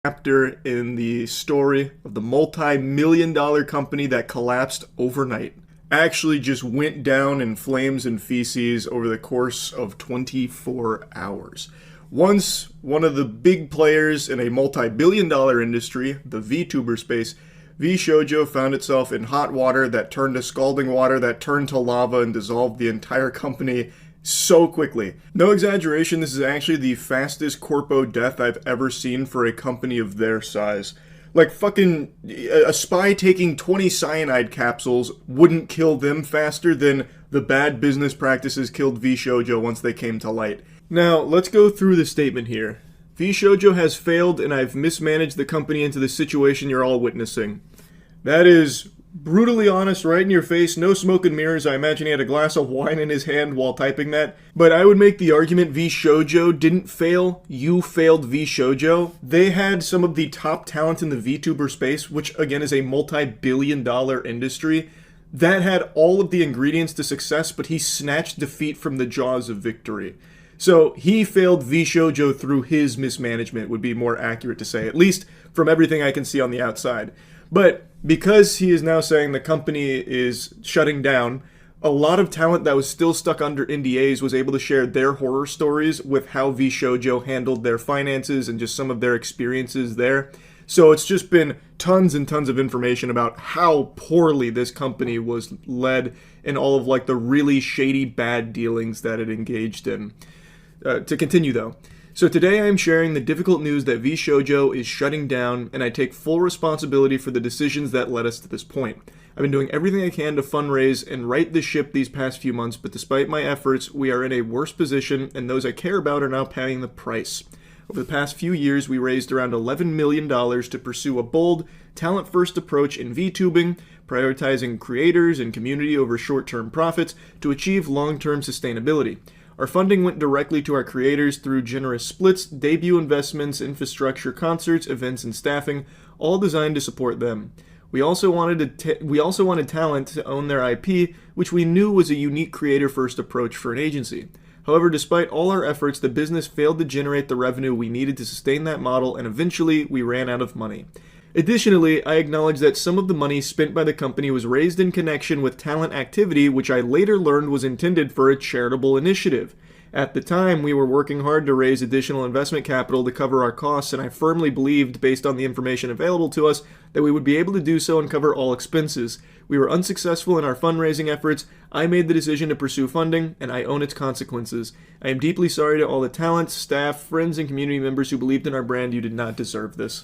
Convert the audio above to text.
chapter in the story of the multi-million-dollar company that collapsed overnight. Actually just went down in flames and feces over the course of 24 hours. Once one of the big players in a multi-billion-dollar industry, the VTuber space, Vshojo found itself in hot water that turned to scalding water that turned to lava and dissolved the entire company so quickly. No exaggeration, this is actually the fastest corpo death I've ever seen for a company of their size. Like fucking a spy taking 20 cyanide capsules wouldn't kill them faster than the bad business practices killed Vshojo once they came to light. Now, let's go through the statement here. Vshojo has failed and I've mismanaged the company into the situation you're all witnessing. That is brutally honest, right in your face, no smoke and mirrors. I imagine he had a glass of wine in his hand while typing that. But I would make the argument Vshojo didn't fail, you failed Vshojo. They had some of the top talent in the VTuber space, which again is a multi-billion-dollar industry, that had all of the ingredients to success, but he snatched defeat from the jaws of victory. So he failed Vshojo through his mismanagement, would be more accurate to say, at least from everything I can see on the outside. But because he is now saying the company is shutting down, a lot of talent that was still stuck under NDAs was able to share their horror stories with how Vshojo handled their finances and just some of their experiences there. So it's just been tons and tons of information about how poorly this company was led and all of like the really shady bad dealings that it engaged in. To continue though. So today I am sharing the difficult news that Vshojo is shutting down, and I take full responsibility for the decisions that led us to this point. I've been doing everything I can to fundraise and right the ship these past few months, but despite my efforts, we are in a worse position, and those I care about are now paying the price. Over the past few years, we raised around $11 million to pursue a bold, talent-first approach in VTubing, prioritizing creators and community over short-term profits to achieve long-term sustainability. Our funding went directly to our creators through generous splits, debut investments, infrastructure, concerts, events, and staffing, all designed to support them. We also wanted talent to own their IP, which we knew was a unique creator-first approach for an agency. However, despite all our efforts, the business failed to generate the revenue we needed to sustain that model, and eventually we ran out of money. Additionally, I acknowledge that some of the money spent by the company was raised in connection with talent activity, which I later learned was intended for a charitable initiative. At the time, we were working hard to raise additional investment capital to cover our costs, and I firmly believed, based on the information available to us, that we would be able to do so and cover all expenses. We were unsuccessful in our fundraising efforts. I made the decision to pursue funding, and I own its consequences. I am deeply sorry to all the talent, staff, friends, and community members who believed in our brand. You did not deserve this.